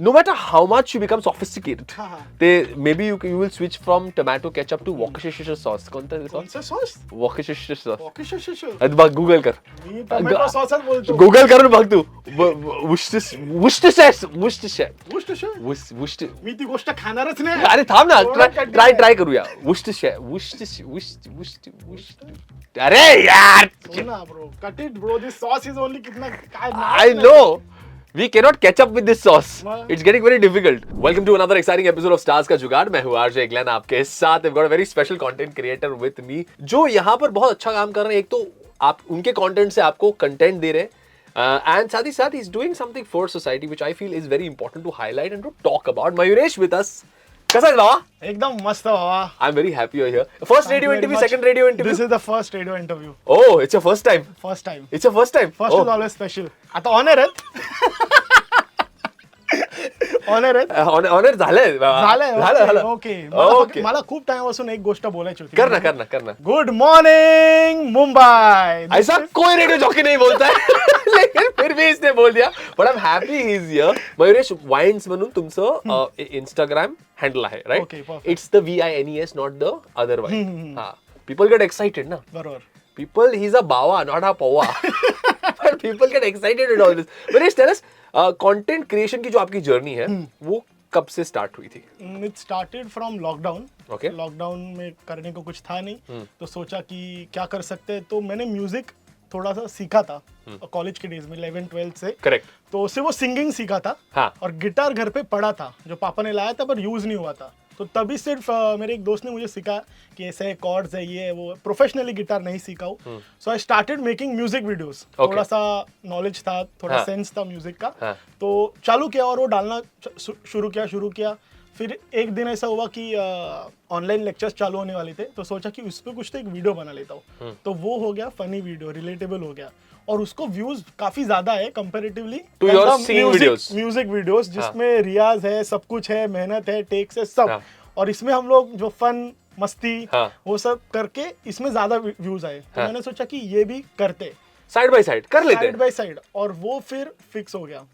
no matter how much you become sophisticated, हाँ. maybe you will switch from tomato ketchup to Worcestershire sauce. कौन था कौन सा sauce? Worcestershire sauce. Worcestershire. अरे बस गूगल कर. मी टोमॅटो सॉस बोलतो. गूगल कर बघ तू. Worcestershire. Worcestershire. मी ती गोष्ट खाणारच नाही. अरे थांब ना, ट्राय करूया. Worcestershire. अरे यार. ना bro, cut it bro. This sauce is only कितना काय. I know. We cannot catch up with this sauce. Wow. It's getting very difficult. Welcome to another exciting episode of Stars का जुगाड़. मैं हूँ आरजे ग्लेन आपके साथ. I've got a very special content creator with me जो यहाँ पर बहुत अच्छा काम कर रहे हैं. एक तो आप उनके कंटेंट से आपको कंटेंट दे रहे हैं and साथ ही साथ he's doing something for society which I feel is very important to highlight and to talk about. Mayuresh with us. कैसा है बाबा? एकदम मस्त बाबा. I'm very happy you're here. First radio interview, second radio interview. This is the first radio interview. Oh, it's your first time. First time. It's your first time. First is always special. आता honour आहेत. Honour आहेत. Honour झालंय. Okay. मला खूप time पासून एक गोष्ट बोलायची होती. करना. Good morning Mumbai. ऐसा कोई रेडियो जॉकी नहीं बोलता है. लेकिन फिर भी इसने बोल दिया. But I am happy he is here. Mayuresh vines म्हणून तुमचं इंस्टाग्राम हँडल आहे, right? Okay, perfect. It's the VINES, not the other vine. हा, पीपल गेट एक्साइटेड ना. बरोबर. People, he's a bawa, not a pawa. But people get excited with all this. Mयुरेश, tell us, content creation की जो आपकी journey है, वो कब से स्टार्ट हुई थी? It started from lockdown. Okay. Lockdown में करने को कुछ था नहीं, तो सोचा कि क्या कर सकते हैं. तो मैंने म्यूजिक थोड़ा सा सीखा था कॉलेज के डेज में, 11-12 से. करेक्ट. तो उससे वो सिंगिंग सीखा था. हाँ. और गिटार घर पे पड़ा था जो पापा ने लाया था, पर यूज नहीं हुआ था. तो तभी सिर्फ मेरे एक दोस्त ने मुझे सिखा कि ऐसे कॉर्ड्स है, ये वो. प्रोफेशनली गिटार नहीं सीखा हूँ. So I started making music videos. थोड़ा सा नॉलेज था, थोड़ा सेंस था म्यूजिक का. तो चालू किया और वो डालना शुरू किया. फिर एक दिन ऐसा हुआ कि ऑनलाइन लेक्चर्स चालू होने वाले थे, तो सोचा कि उस पर कुछ तो एक वीडियो बना लेता हूँ. तो वो हो गया फनी वीडियो, रिलेटेबल हो गया, और उसको व्यूज काफी ज्यादा है comparatively to your singing videos. Music videos जिसमें रियाज है, सब कुछ है, मेहनत है, टेक्स है, सब. और इसमें हम लोग जो फन मस्ती वो सब करके इसमें ज्यादा व्यूज आए. तो मैंने सोचा कि ये भी करते, साइड बाय साइड कर लेते, साइड बाय साइड. और वो फिर फिक्स हो गया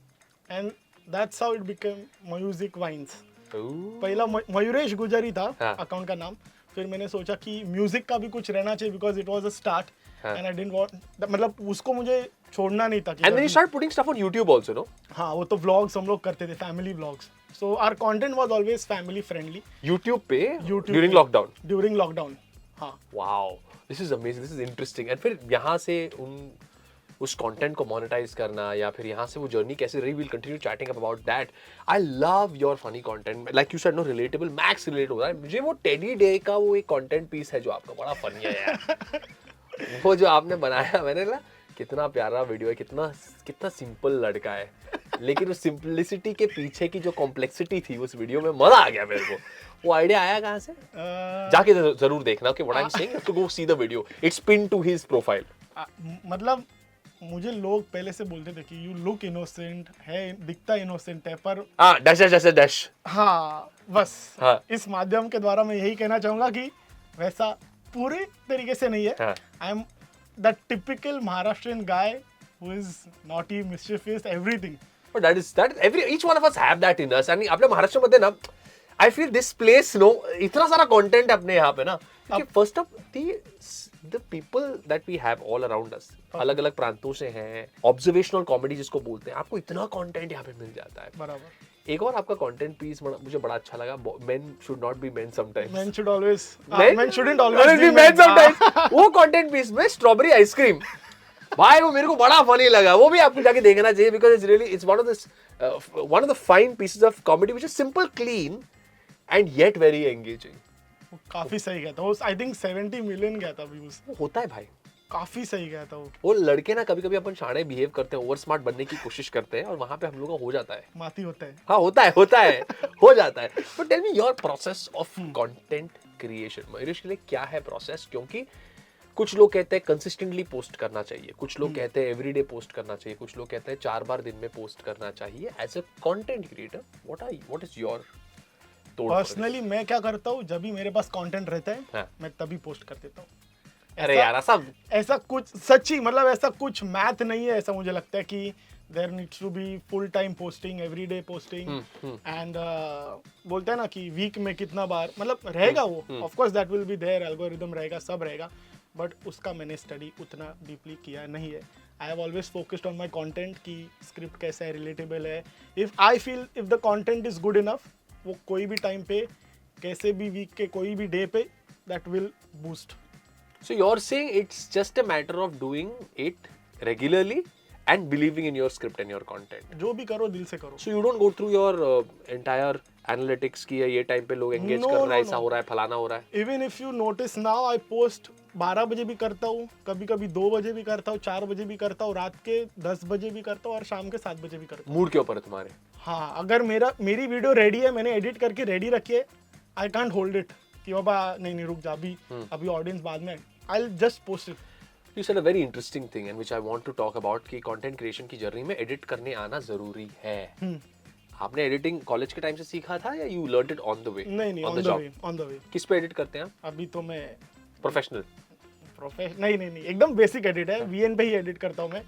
and that's how it become music vines. पहला मयूरेश गुजरी था अकाउंट का नाम. फिर मैंने सोचा कि म्यूजिक का भी कुछ रहना चाहिए because it was a start and I didn't want, मतलब उसको मुझे छोड़ना नहीं था. And then you start putting stuff on YouTube also, no? हाँ, वो तो व्लॉग्स हम लोग करते थे, family vlogs. So our content was always family friendly. YouTube पे ड्यूरिंग लॉकडाउन. During lockdown. हाँ. Wow, this is amazing, this is interesting. And फिर यहाँ से उस कंटेंट को मोनेटाइज करना, या फिर यहाँ से वो जर्नी कैसे रही, will continue chatting about that. I love your funny content, like you said, no, relatable, max relate हो रहा है मुझे. वो टेडी डे का वो एक कंटेंट पीस है जो आपका बड़ा फनी है यार. वो जो आपने बनाया, मैंने कहा कितना प्यारा वीडियो है, कितना सिंपल लड़का है, लेकिन उस सिंपलिसिटी के पीछे की जो कॉम्प्लेक्सिटी थी उस वीडियो में, मजा आ गया मेरे को. वो आइडिया आया कहाँ से? जाके जरूर देखना. Okay, what I am saying, to go see the video. It's pin to his profile. मतलब मुझे लोग पहले से बोलते थे कि यू लुक इनोसेंट है, दिखता इनोसेंट है, पर डैश. हाँ, बस. हाँ. इस माध्यम के द्वारा मैं यही कहना चाहूंगा कि वैसा पूरे तरीके से नहीं है. I am the typical Maharashtrian guy who is naughty, mischievous, everything. But that is each one of us have that in us. आणि आपल्या महाराष्ट्रामध्ये ना, I feel this place, no, इतना सारा content है अपने यहाँ पे ना. First up, the people that we have all around us, अलग अलग प्रांतों से हैं, observational comedy जिसको बोलते हैं, आपको इतना content यहाँ पे मिल जाता है. बराबर. एक और आपका content piece मुझे बड़ा अच्छा लगा. Men should not be men sometimes. Men should always. Men shouldn't always be men sometimes. वो content piece में strawberry ice cream, भाई वो मेरे को बड़ा फनी लगा. वो भी आपको जाके देखना चाहिए, because it's really, it's one of the fine pieces of comedy which is simple, clean and yet very engaging. काफी सही गया था वो. आई थिंक 70 मिलियन गया था व्यूज. होता है भाई, काफी सही गया था वो. वो लड़के ना कभी कभी अपन शाणे बिहेव करते हैं, ओवर स्मार्ट बनने की कोशिश करते हैं, और वहां पे हम लोगों का हो जाता है. माती होता है. हाँ, होता है हो जाता है. But tell me your process of content creation. Mayuresh के लिए क्या है प्रोसेस? क्योंकि कुछ लोग कहते हैं कंसिस्टेंटली पोस्ट करना चाहिए, कुछ लोग कहते हैं एवरीडे पोस्ट करना चाहिए, कुछ लोग कहते हैं 4 बार दिन में पोस्ट करना चाहिए. As a content creator, what is your thought? Personally मैं क्या करता हूँ, जब भी मेरे पास कंटेंट रहता है, मैं तभी पोस्ट कर देता हूँ. अरे यार, ऐसा कुछ सच्ची, मतलब ऐसा कुछ मैथ नहीं है. ऐसा मुझे लगता है कि there needs to be full time posting, everyday posting, and बोलते हैं ना कि वीक में कितना बार, मतलब रहेगा वो, of course that will be there, algorithm रहेगा, सब रहेगा, बट उसका मैंने स्टडी उतना डीपली किया नहीं है. I have always focused on my content कि स्क्रिप्ट कैसा है, रिलेटेबल है. If I feel if the content is good enough, वो कोई भी टाइम पे, कैसे भी वीक के कोई भी डे पे, that will boost. So you're saying it's just a matter of doing it regularly and believing in your script and your content. जो भी करो दिल से करो. So you don't go through your entire analytics की ये time पे लोग engage कर रहा है, ऐसा हो रहा है, फलाना हो रहा है. Even if you notice now, I post 12 बजे भी करता हूँ, कभी कभी 2 बजे भी करता हूँ, 4 बजे भी करता हूँ, रात के 10 बजे भी करता हूँ और शाम के 7 बजे भी करता हूँ. मूड के ऊपर है तुम्हारे. हाँ, अगर मेरी वीडियो रेडी है, मैंने एडिट करके रेडी रखी है, आई कांट होल्ड इट कि बाबा नहीं रुक जा, अभी ऑडियंस बाद में, I'll just post it. You said a very interesting thing and which I want to talk about कि content creation की जर्नी में एडिट करने आना जरूरी है. आपने एडिटिंग कॉलेज के टाइम से सीखा था या you learned it on the way? नहीं, on the way. किस पे एडिट करते हैं आप? अभी तो मैं प्रोफेशनल. नहीं, एकदम बेसिक एडिट है, VN पे ही एडिट करता हूँ मैं.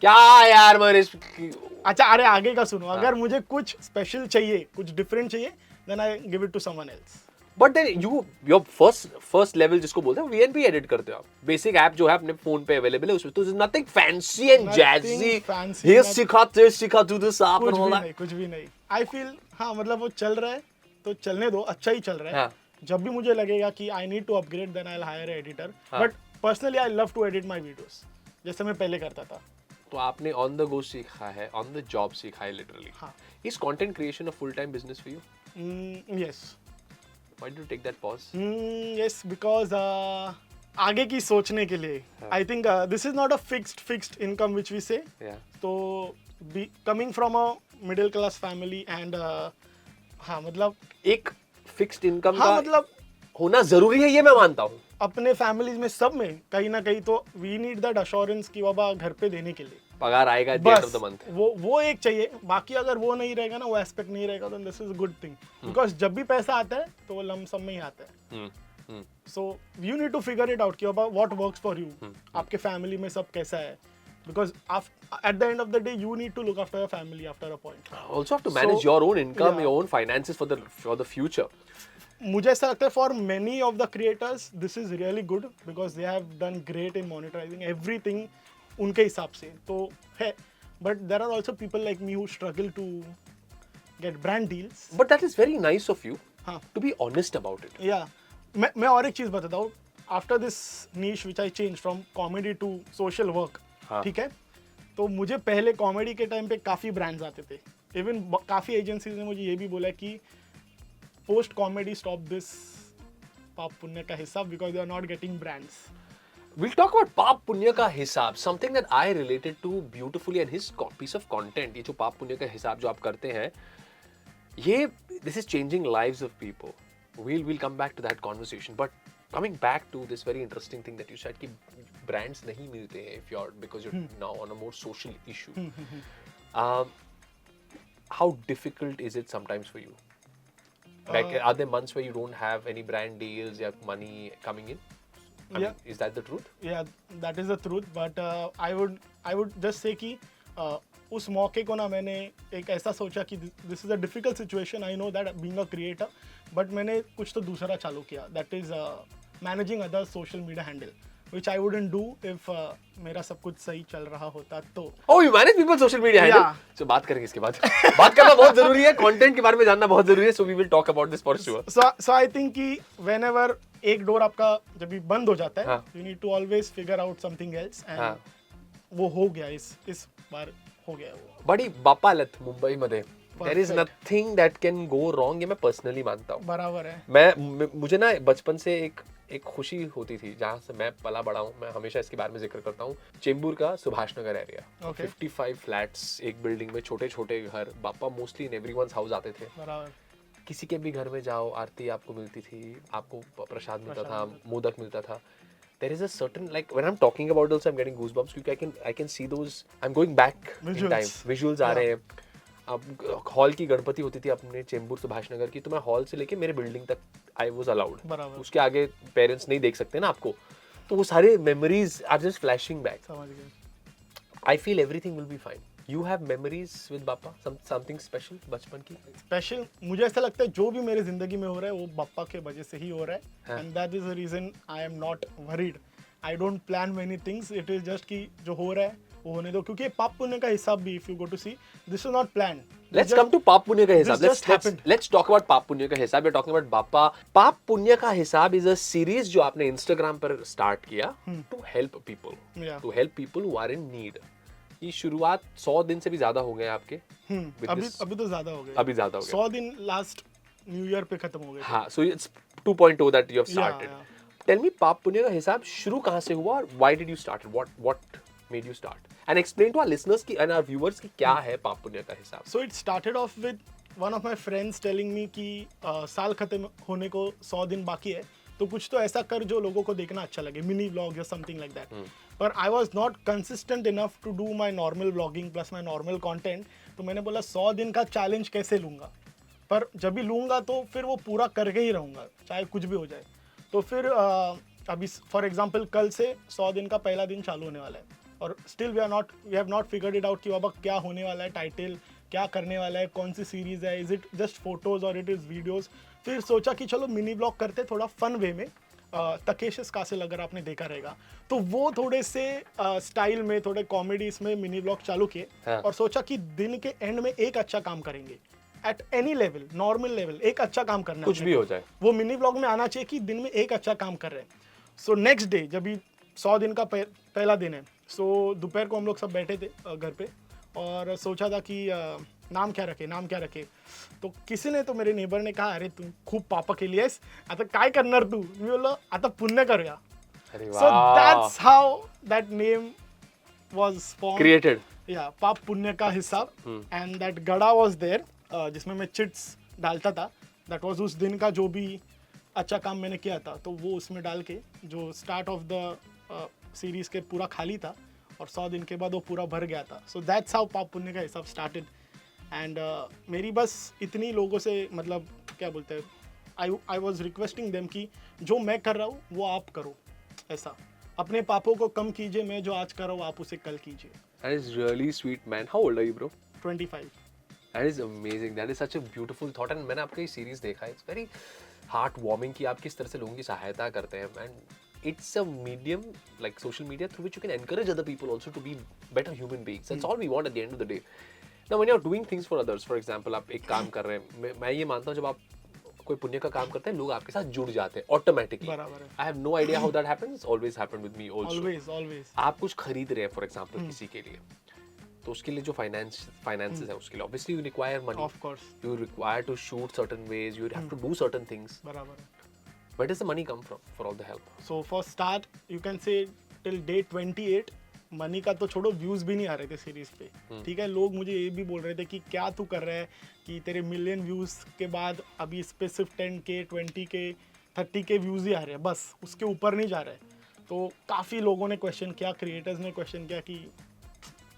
क्या यार मनीष. अच्छा, अरे आगे का सुनो. अगर मुझे कुछ स्पेशल चाहिए, कुछ डिफरेंट चाहिए, then I give it to someone else. But then your first level जिसको बोलते हैं VN पे एडिट करते हो आप. बेसिक ऐप जो है अपने फोन पे अवेलेबल है, उसमें तो नथिंग फैंसी एंड जैज़ी. ये सिखा तू तो साफ और वाला कुछ भी नहीं. आई फील हाँ, मतलब वो चल रहा है तो चलने दो, अच्छा ही चल रहा है. जब भी मुझे लगेगा कि I need to upgrade, then I will hire editor. But personally I love to edit my videos, जैसे मैं पहले करता था. तो आपने ऑन द गो सीखा है, ऑन द जॉब सीखा है literally. Is content creation a full time business for you? Yes. Why did you take that pause? Yes, because आगे की सोचने के लिए. I think this is not a fixed income which we say. Yeah. तो coming from a middle class family and हाँ, मतलब एक fixed income हाँ, का मतलब होना जरूरी है, ये मैं मानता हूँ. अपने फैमिलीज में सब में कहीं ना कहीं तो वी नीड दैट अश्योरेंस कि बाबा घर पे देने के लिए पगार आएगा eight the end of the month. वो एक चाहिए. बाकी अगर वो नहीं रहेगा ना, वो एस्पेक्ट नहीं रहेगा, then this is a good thing. Because जब भी पैसा आता है तो वो लमसम में ही आता है. So you need to figure it out कि बाबा व्हाट वर्क्स फॉर यू. आपके फैमिली में सब कैसा है, because at the end of the day you need to look after your family after a point. Also have to manage your own income, your own finances for the future. मुझे ऐसा लगता है for many of the creators this is really good because they have done great in monetizing everything उनके हिसाब से तो है. But there are also people like me who struggle to get brand deals. But that is very nice of you हाँ, to be honest about it. या मैं और एक चीज बताता हूँ. After this niche which I change from comedy to social work, ठीक है, तो मुझे पहले कॉमेडी के टाइम पे काफ़ी ब्रांड्स आते थे. इवन काफ़ी एजेंसीज ने मुझे ये भी बोला कि पोस्ट कॉमेडी स्टॉप दिस पाप पुण्य का हिसाब because they are not getting brands. We'll talk about पाप पुण्य का हिसाब, something that I related to beautifully and his piece of content. ये जो पाप पुण्य का हिसाब जो आप करते हैं, ये this is changing lives of people. We'll come back to that conversation. But coming back to this very interesting thing that you said कि brands नहीं मिलते हैं because you're now on a more social issue. How difficult is it sometimes for you? Like are there months where you don't have any brand deals, you have money coming in? I mean, is that the truth? Yeah, that is the truth. But I would just say कि उस मौके को ना मैंने एक ऐसा सोचा कि this is a difficult situation. I know that being a creator, but मैंने कुछ तो दूसरा चालू किया. That is managing other social media handle which I wouldn't do if मेरा सब कुछ सही चल रहा होता तो. Oh, you manage people's social media handle? Yeah. So बात करेंगे इसके बाद. बात करना बहुत जरूरी है, कंटेंट के बारे में जानना बहुत जरूरी है. So we will talk about this for sure. So I think कि whenever एक डोर आपका जब भी बंद हो जाता है, you need to always figure out something else and वो हो गया इस बार हो गया वो. बड़ी बापालत मुंबई मध्ये. There is nothing that can go wrong. ये मैं पर्सनली मानता हूँ. बराबर है. मुझे ना बचपन से एक खुशी होती थी जहाँ से मैं पला बड़ा हूँ. मैं हमेशा इसके बारे में जिक्र करता हूँ. चेंबूर का सुभाष नगर एरिया, 55 फ्लैट्स एक बिल्डिंग में, छोटे छोटे घर. पापा मोस्टली इन एवरीवन्स हाउस आते थे. बराबर. किसी के भी घर में जाओ, आरती आपको मिलती थी, आपको प्रसाद मिलता था, मोदक मिलता था. There is a certain, like when I'm talking about also I'm getting goosebumps क्योंकि I can see those, I'm going back in time. Visuals आ रहे हैं. अब हॉल की गणपति होती थी अपने चेंबूर सुभाष नगर की, तो मैं हॉल से लेके मेरे बिल्डिंग तक आई वाज अलाउड. उसके आगे पेरेंट्स नहीं देख सकते ना आपको. तो वो सारे memories are just flashing back. I feel everything will be fine. You have memories with Bappa? Something special बचपन की? स्पेशल मुझे ऐसा लगता है जो भी मेरे जिंदगी में हो रहा है वो बप्पा के वजह से ही हो रहा हाँ. है, and that is the reason I am not worried. I don't plan many things, it is just कि जो हो रहा है वो होने दो, क्योंकि पाप पुण्य का हिसाब भी, if you go to see, this is not plan. Let's come to पाप पुण्य का हिसाब. This just happened. Let's talk about पाप पुण्य का हिसाब. We're talking about Bappa. पाप पुण्य का हिसाब is a series जो आपने इंस्टाग्राम पर स्टार्ट किया to help people. Yeah. To help people who are in need. ये शुरुआत 100 दिन से भी ज्यादा हो गए आपके. With अभी this- अभी तो ज्यादा हो गए. अभी ज्यादा हो गए. 100 दिन लास्ट न्यू ईयर पे खत्म हो गए. हाँ, so it's 2.0 that you have Yeah, started. yeah. Tell me पाप पुण्य का हिसाब शुरू कहाँ से हुआ और why did you start it? What made you start? And explain to our listeners की and our viewers की क्या है पाप पुण्य का हिसाब. So it started off with one of my friends telling me कि साल खत्म होने को 100 दिन बाकी है, तो कुछ तो ऐसा कर जो लोगों को देखना अच्छा लगे, मिनी व्लॉग या समथिंग लाइक दैट. पर I was not consistent enough to do my normal vlogging plus my normal content. तो मैंने बोला 100 दिन का चैलेंज कैसे लूँगा, पर जब भी लूँगा तो फिर वो पूरा करके ही रहूँगा चाहे कुछ भी हो जाए. तो फिर अभी फॉर एग्जाम्पल कल से 100 दिन का पहला दिन चालू होने वाला है, और still we have not figured it out कि बाबा क्या होने वाला है, टाइटल क्या करने वाला है, कौन सी सीरीज है, इज इट जस्ट फोटोज और इट इज वीडियोस. फिर सोचा कि चलो मिनी ब्लॉग करते थोड़ा फन वे में. तकेशिस कासिल अगर आपने देखा रहेगा तो वो थोड़े से स्टाइल में, थोड़े कॉमेडीज में मिनी ब्लॉग चालू किए. हाँ. और सोचा कि दिन के एंड में एक अच्छा काम करेंगे at any level, normal level, एक अच्छा काम करना है कुछ भी हो जाए. वो मिनी ब्लॉग में आना चाहिए कि दिन में एक अच्छा काम कर रहे हैं. सो नेक्स्ट डे जब 100 दिन का पहला दिन है, सो दोपहर को हम लोग सब बैठे थे घर पे और सोचा था कि नाम क्या रखे. तो किसी ने, तो मेरे नेबर ने कहा, अरे तू खूप पापा केली आहेस, आता काय करणार तू. मी बोललो आता पुण्य करूया. अरे so that's how that name was form. Created. या पाप पुण्य का हिसाब. एंड दैट गड़ा वाज देयर जिसमें मैं चिट्स डालता था. दैट वाज उस दिन का जो भी अच्छा काम मैंने किया था, तो वो उसमें डाल के जो स्टार्ट ऑफ द सीरीज के पूरा खाली था और 100 दिन के बाद वो पूरा भर गया था. सो दैट्स हाउ पाप पुण्य का हिसाब स्टार्टेड. एंड मेरी बस इतनी लोगों से, मतलब क्या बोलते हैं, आई वॉज रिक्वेस्टिंग देम कि जो मैं कर रहा हूँ वो आप करो. ऐसा अपने पापों को कम कीजिए, मैं जो आज कर रहा हूँ आप उसे कल कीजिए. That is really sweet, man. How old are you, bro? 25. That is amazing. That is such a beautiful thought. And मैंने आपका ये सीरीज देखा है. It's very heart warming कि आप किस तरह से लोगों की सहायता करते हैं. And it's a medium like social media through which you can encourage other people also to be better human beings. That's all we want at the end of the day. Now when you're doing things for others, for example, आप एक काम कर रहे हैं, मैं ये मानता हूँ जब आप कोई पुण्य का काम करते हैं लोग आपके साथ जुड़ जाते हैं ऑटोमेटिकली. बराबर है. I have no idea how that happens. Always happened with me also. Always. आप कुछ खरीद रहे हैं फॉर एग्जाम्पल किसी के लिए, तो उसके लिए जो फाइनेंसेस है उसके लिए obviously you require money. Of course. You require to shoot certain ways, you have to do certain things. बराबर है. Where does the money come from for all the help? So for start, you can say till day 28, money का तो छोड़ो, views भी नहीं आ रहे थे series पे. ठीक है, लोग मुझे ये भी बोल रहे थे कि क्या तू कर रहा है कि तेरे मिलियन व्यूज के बाद अभी इस पे सिर्फ 10K 20K 30K व्यूज ही आ रहे हैं, बस उसके ऊपर नहीं जा रहा है. तो काफ़ी लोगों ने क्वेश्चन किया, क्रिएटर्स ने क्वेश्चन किया कि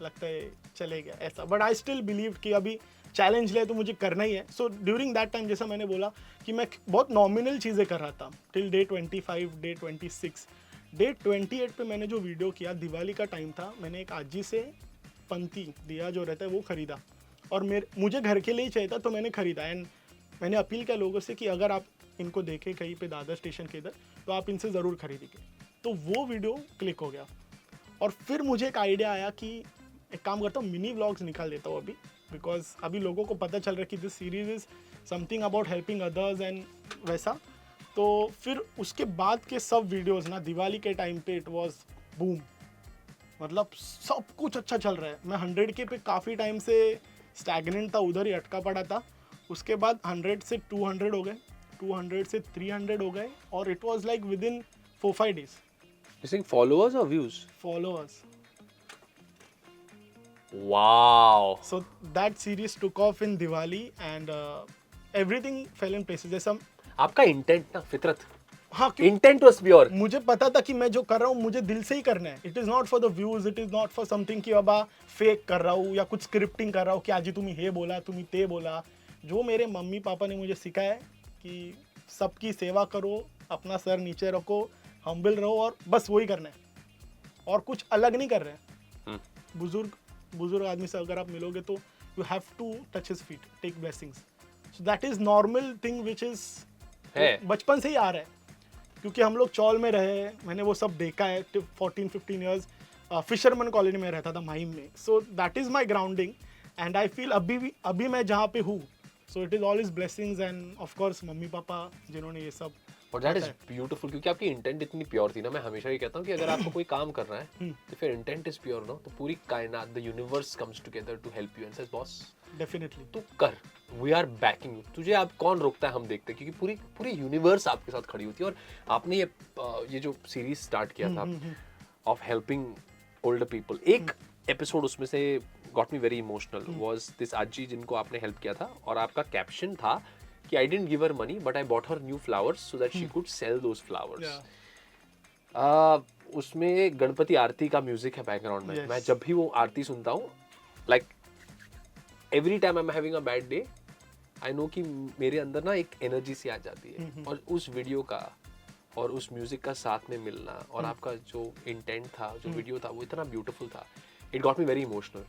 लगता है चलेगा ऐसा. बट आई स्टिल बिलीव कि अभी चैलेंज ले तो मुझे करना ही है. सो ड्यूरिंग दैट टाइम, जैसा मैंने बोला कि मैं बहुत नॉमिनल चीज़ें कर रहा था टिल डे 25, डे 26. डे 28 पे मैंने जो वीडियो किया, दिवाली का टाइम था, मैंने एक आजी से पंती दिया जो रहता है वो ख़रीदा, और मुझे घर के लिए ही चाहिए था तो मैंने ख़रीदा. एंड मैंने अपील किया लोगों से कि अगर आप इनको देखें कहीं पे दादर स्टेशन के इधर, तो आप इनसे ज़रूर खरीदिए. तो वो वीडियो क्लिक हो गया. और फिर मुझे एक आइडिया आया कि एक काम करता हूँ, मिनी व्लॉग्स निकाल देता हूँ अभी, बिकॉज अभी लोगों को पता चल रहा है कि this series is something about helping others and वैसा. तो फिर उसके बाद के सब वीडियोस ना, दिवाली के टाइम पे इट वाज बूम. मतलब सब कुछ अच्छा चल रहा है. मैं 100K पे काफ़ी टाइम से स्टैगनेंट था, उधर ही अटका पड़ा था. उसके बाद 100 से 200 हो गए, 200 से 300 हो गए, और it was like with in 4-5 days. You saying followers or views? Followers. Wow. So that series took off in Diwali and everything fell in places. जैसा आपका इंटेंट ना, फितरत, हाँ, क्यों इंटेंट वाज प्योर. मुझे पता था कि मैं जो कर रहा हूँ मुझे दिल से ही करना है. It is not for the views, it is not for something कि बाबा फेक कर रहा हूँ या कुछ स्क्रिप्टिंग कर रहा हूँ कि आज तुम्हें ये बोला, तुम्हें ते बोला. जो मेरे मम्मी पापा ने मुझे सिखाया है कि सबकी सेवा करो, अपना सर नीचे रखो, हम्बल रहो, और बस वही करना है, और कुछ अलग नहीं कर रहे हैं. बुजुर्ग बुजुर्ग आदमी से अगर आप मिलोगे तो you have to touch his feet, take blessings. So that is normal thing which is है. बचपन से ही आ रहा है, क्योंकि हम लोग चौल में रहे, मैंने वो सब देखा है. 14-15 ईयर्स फिशरमैन कॉलोनी में रहता था, माहिम में. सो that is my grounding and I feel अभी मैं जहाँ पे हूँ, so it is all is blessings end of course mummy papa जिन्होंने ये सब. और दैट इज ब्यूटीफुल, क्योंकि आपकी इंटेंट इतनी प्योर थी ना. मैं हमेशा ये कहता हूँ कि अगर आपको कोई काम करना है तो फिर इंटेंट इज प्योर ना, तो पूरी कायनात, the universe comes together to help you and says boss definitely तू कर, वी आर बैकिंग यू. तुझे आप कौन रोकता है, हम देखते हैं, क्योंकि पूरी यूनिवर्स आपके साथ खड़ी होती है. और आपने ये जो सीरीज स्टार्ट किया था ऑफ हेल्पिंग ओल्डर पीपल, एक एपिसोड उसमें से got me very emotional was this आजी जिनको आपने हेल्प किया था, और आपका कैप्शन था कि I didn't give her money but I bought her new flowers so that she could sell those flowers. उसमें गणपति आरती का म्यूजिक है बैकग्राउंड में. मैं जब भी वो आरती सुनता हूँ, like every time I am having a bad day, I know कि मेरे अंदर ना एक एनर्जी सी आ जाती है. और उस वीडियो का और उस म्यूजिक का साथ में मिलना, और आपका जो इंटेंट था, जो वीडियो था, वो इतना ब्यूटीफुल था. It got me very emotional.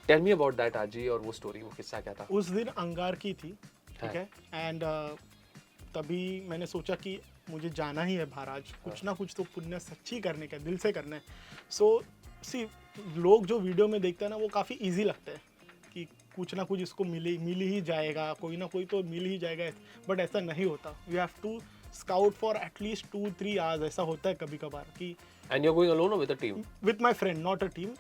Tell me about that आजी, और वो स्टोरी, वो किस्सा क्या था. उस दिन अंगार की थी, ठीक है, एंड तभी मैंने सोचा कि मुझे जाना ही है बाहर आज, कुछ ना कुछ तो पुण्य सच्ची करने का, दिल से करना है. सो सी, लोग जो वीडियो में देखते हैं ना, वो काफ़ी इजी लगता है कि कुछ ना कुछ इसको मिल ही जाएगा, कोई ना कोई तो मिल ही जाएगा, बट ऐसा नहीं होता. You have to scout for at least 2-3 hours. ऐसा होता है कभी कभार कि and you are going alone और with a team? With my friend, not a team,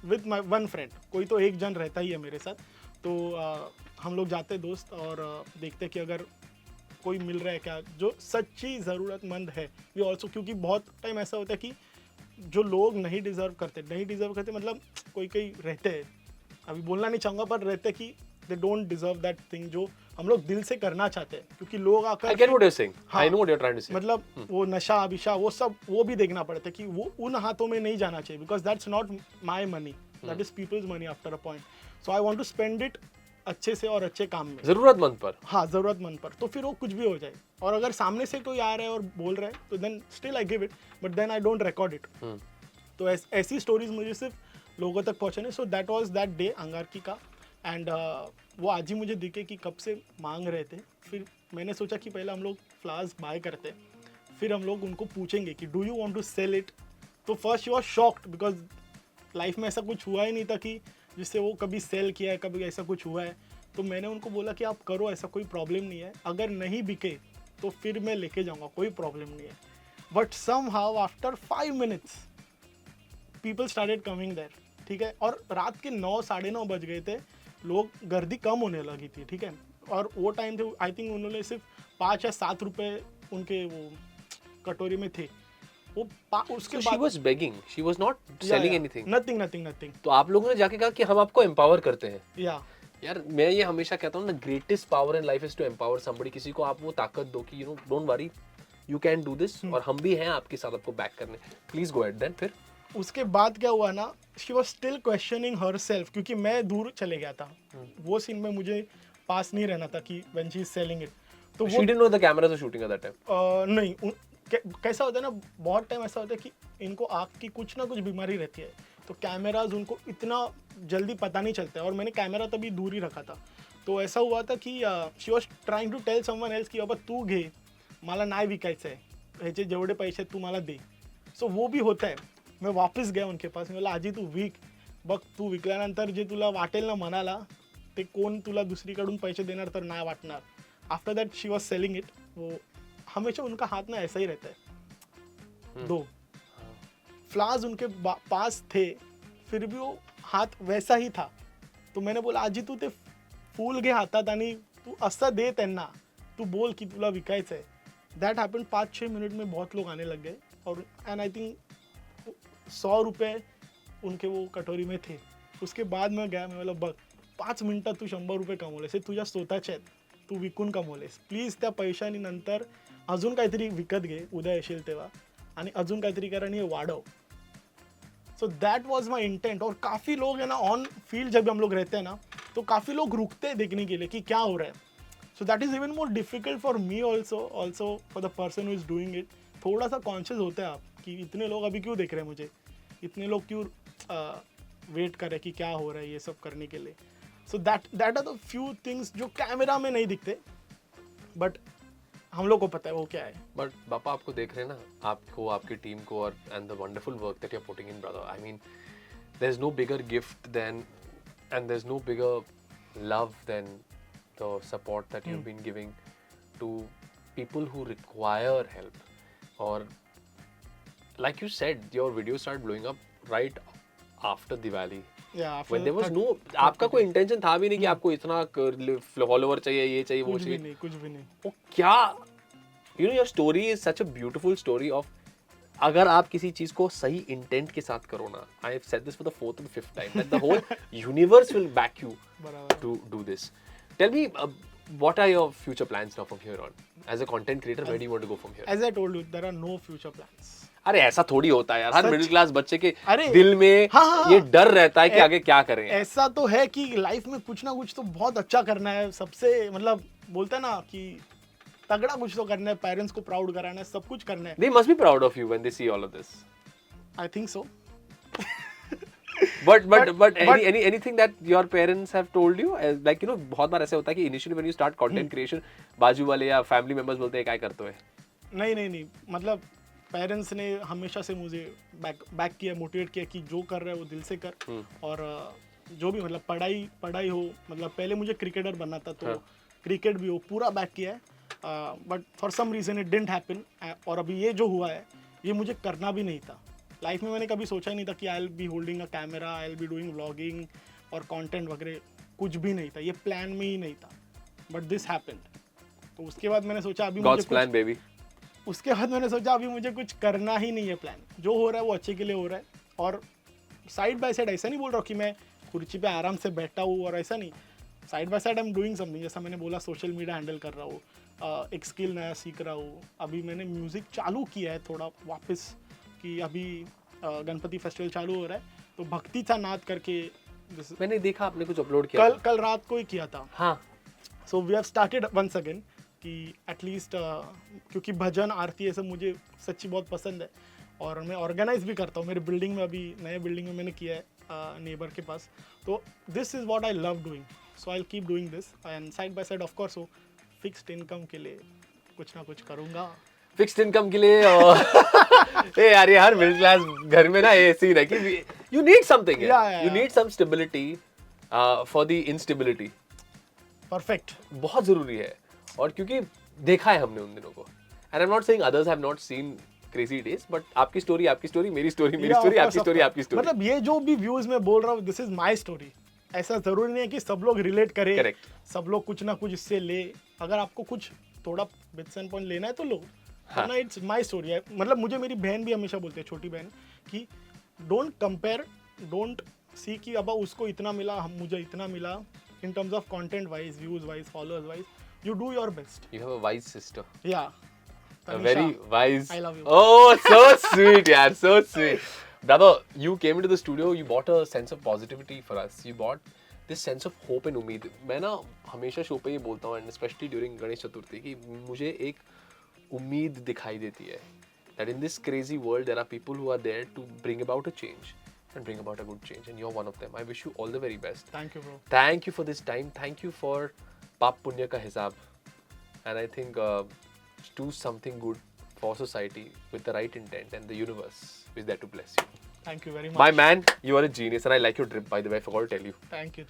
with my one friend. कोई तो एक जन रहता ही है मेरे साथ. तो हम लोग जाते हैं दोस्त, और देखते कि अगर कोई मिल रहा है क्या जो सच्ची ज़रूरतमंद है. वी ऑल्सो, क्योंकि बहुत टाइम ऐसा होता है कि जो लोग नहीं डिज़र्व करते मतलब कोई रहते हैं, अभी बोलना नहीं चाहूँगा, पर रहते कि they don't deserve that thing जो हम लोग दिल से करना चाहते हैं. क्योंकि लोग आकर I get what you're saying. I know what you're trying to say. मतलब वो नशा अभिशा वो सब वो भी देखना पड़ता है कि वो उन हाथों में नहीं जाना चाहिए, because that's not my money, that is people's money after a point. So I want to spend it अच्छे से और अच्छे काम में, जरूरतमंद पर. हाँ, ज़रूरतमंद पर. तो फिर वो कुछ भी हो जाए, और अगर सामने से कोई आ रहा है और बोल रहा है तो then still I give it, but then I don't record it. तो ऐसी स्टोरीज मुझे सिर्फ लोगों तक पहुँचाने. So that was that day Angarki का. एंड वो आज ही मुझे दिखे कि कब से मांग रहे थे. फिर मैंने सोचा कि पहले हम लोग फ्लावर्स बाय करते, फिर हम लोग उनको पूछेंगे कि do you want to sell it. तो first you are shocked, because life में ऐसा कुछ हुआ ही नहीं था कि जिससे वो कभी सेल किया है, कभी ऐसा कुछ हुआ है. तो मैंने उनको बोला कि आप करो, ऐसा कोई प्रॉब्लम नहीं है, अगर नहीं बिके तो फिर मैं लेके जाऊँगा, कोई प्रॉब्लम नहीं है. But somehow after 5 minutes people started coming there, ठीक है. और रात के 9-9:30 बज गए थे, लोग गर्दी कम होने लगी थी, ठीक है. और वो टाइम थे, आई थिंक उन्होंने सिर्फ 5 या 7 रुपए उनके वो कटोरी में थे. वो उसके So she was begging, she was not selling anything. Nothing. तो आप लोगों ने जाके कहा कि हम आपको एम्पावर करते हैं. या यार मैं ये हमेशा कहता हूँ ना, greatest power in life is to empower somebody. किसी को आप वो ताकत दो कि don't worry, you can do this, और हम भी हैं आपके साथ आपको बैक करने. Please go at. देन फिर उसके बाद क्या हुआ ना, she was still questioning her self, क्योंकि मैं दूर चले गया था. वो सीन में मुझे पास नहीं रहना था कि when she is selling it. तो she didn't know the cameras were shooting at that time. नहीं, कैसा होता है ना, बहुत टाइम ऐसा होता है कि इनको आँख की कुछ ना कुछ बीमारी रहती है, तो कैमराज उनको इतना जल्दी पता नहीं चलता है. और मैंने कैमरा तभी दूर ही रखा था. तो ऐसा हुआ था की she was trying to tell someone else की बाबा तू घे, मला नाही विकायचं आहे, ह्याचे जेवढे पैसे तू मला दे. सो वो भी होता है. मैं वापस गया उनके पास, मी बोला आजी तू विक, बघ तू विकल्यानंतर जे तुला वाटेल ना मनाला, ते कोण तुला दुसरीकडून पैसे देणार तर नाही वाटणार. After that she was selling it. वो हमेशा उनका हाथ ना ऐसा ही रहता है. 2 फ्लावर्स उनके पास थे, फिर भी वो हाथ वैसा ही था. तो मैंने बोला आजी तू ते फूल घे हातात आणि तू असं दे त्यांना, तू बोल की तुला विकायचं आहे. That happened. 5-6 मिनट में बहुत लोग आने लग गए, और एंड आई थिंक 100 रुपये उनके वो कटोरी में थे. उसके बाद मैं गया, मैं बोला बघ 5 मिनटात तू 100 रुपये कमवलेस, हे तुझ्या स्वतःचे आहेत, तू विकून कमवलेस. प्लीज त्या पैशानी नंतर अजून काहीतरी विकत घे उद्या येशील तेव्हा, आणि अजून काहीतरी कर आणि हे वाढव. सो दैट वॉज माई इंटेंट. और काफ़ी लोग है ना ऑन फील्ड जब हम लोग रहते हैं ना, तो काफ़ी लोग रुकते हैं देखने के लिए कि क्या हो रहा है. So that is even more difficult for me also for the person who is doing it. थोड़ा सा कॉन्शियस होते हैं आप कि इतने लोग अभी क्यों देख रहे हैं मुझे, इतने लोग क्यों वेट करे कि क्या हो रहा है ये सब करने के लिए. So that are the few things जो कैमरा में नहीं दिखते, बट हम लोग को पता है वो क्या है. बट पापा आपको देख रहे हैं ना, आपको, आपकी टीम को, और and the wonderful work that you are putting in brother. I mean there is no bigger gift than, and there is no bigger love than the support that you have been giving to people who require help. Or like you said, your videos started blowing up right after Diwali. Yeah, after When there was 30 no, आपका कोई intention था भी नहीं कि आपको इतना follower चाहिए, ये चाहिए, वो कुछ भी चाहिए. नहीं, कुछ भी नहीं. वो क्या, you know, your story is such a beautiful story of, अगर आप किसी चीज को सही इंटेंट के साथ करो ना, I have said this for the 4th and 5th time, that the whole universe will back you बराबर. to do this. Tell me, what are your future plans now from here on? As a content creator, where do you want to go from here? As I told you, there are no future plans. अरे ऐसा थोड़ी होता है यार, हर सच? Middle class बच्चे के अरे, दिल में हाँ. ये डर रहता है कि आगे क्या करें. ऐसा तो है कि लाइफ में कुछ ना कुछ तो बहुत अच्छा करना है, सबसे मतलब बोलते हैं ना कि तगड़ा कुछ तो करना है, पेरेंट्स को प्राउड कराना है, सब कुछ करना है. They must be proud of you when they see all of this. I think so. But anything that your parents have told you, like, you know, बहुत बार ऐसे होता है कि initially when you start content creation, बाजू वाले या family members बोलते हैं क्या करते हो. नहीं, मतलब पेरेंट्स ने हमेशा से मुझे बैक किया, मोटिवेट किया कि जो कर रहा है वो दिल से कर. और जो भी मतलब पढ़ाई हो, मतलब पहले मुझे क्रिकेटर बनना था तो क्रिकेट भी हो, पूरा बैक किया है. But for some reason it didn't happen. और अभी ये जो हुआ है ये मुझे करना भी नहीं था. लाइफ में मैंने कभी सोचा ही नहीं था कि I will be holding a camera, I will be doing vlogging और कंटेंट वगैरह, कुछ भी नहीं था, ये प्लान में ही नहीं था. But this happened. तो उसके बाद मैंने सोचा अभी God's plan, baby. उसके बाद मैंने सोचा अभी मुझे कुछ करना ही नहीं है. प्लान जो हो रहा है वो अच्छे के लिए हो रहा है. और साइड बाय साइड ऐसा नहीं बोल रहा हूँ कि मैं कुर्सी पे आराम से बैठा हूँ, और ऐसा नहीं. Side by side I am doing something. जैसा मैंने बोला, सोशल मीडिया हैंडल कर रहा हूँ, एक स्किल नया सीख रहा हूँ. अभी मैंने म्यूज़िक चालू किया है थोड़ा वापस, कि अभी गणपति फेस्टिवल चालू हो रहा है तो भक्ति था नाद करके. मैंने देखा आपने कुछ अपलोड किया. कल रात को ही किया था. हाँ. So we have started once again कि एटलीस्ट क्योंकि भजन आरती ये सब मुझे सच्ची बहुत पसंद है, और मैं ऑर्गेनाइज भी करता हूँ. मेरी बिल्डिंग में, अभी नए बिल्डिंग में मैंने किया है नेबर के पास. तो this is what I love doing, so I will keep doing this. And side by side of course वो फिक्स्ड इनकम के लिए कुछ ना कुछ करूँगा. फिक्स्ड इनकम के लिए. ए यार, ये हर मिडिल क्लास घर में ना ये सीन है कि you need something, you need some stability for the instability. Perfect. बहुत जरूरी है. और क्योंकि देखा है हमने उन दिनों को, and I am not saying others have not seen crazy days, but आपकी स्टोरी, मेरी स्टोरी, आपकी स्टोरी, आपकी स्टोरी. मतलब ये जो भी व्यूज में बोल रहा हूँ, दिस इज माय स्टोरी. ऐसा जरूरी नहीं है कि सब लोग रिलेट करें. Correct. सब लोग कुछ ना कुछ इससे ले. अगर आपको कुछ थोड़ा बिट्स एंड पॉइंट लेना है तो लो. ना, इट्स माय स्टोरी. मतलब मुझे मेरी बहन भी हमेशा बोलती है, छोटी बहन, कि डोंट कंपेयर, डोंट सी कि अब उसको इतना मिला, मुझे इतना मिला. In terms of content wise, views wise, followers wise, you do your best. You have a wise sister. Yeah. A Tanisha, very wise. I love you. Oh, so sweet, yaar, so sweet. Brother, you came into the studio, you brought a sense of positivity for us. You brought this sense of hope and उम्मीद. मैं ना हमेशा show पे ये बोलता हूँ, and especially during Ganesh Chaturthi, कि मुझे एक उम्मीद दिखाई देती है. That in this crazy world there are people who are there to bring about a change and bring about a good change, and you're one of them. I wish you all the very best. Thank you, bro. Thank you for this time. Thank you for पाप पुण्य का हिसाब. And I think do something good for society with the right intent, and the universe is there to bless you. Thank you very much. My man, you are a genius, and I like your drip, by the way. I forgot to tell you. Thank you.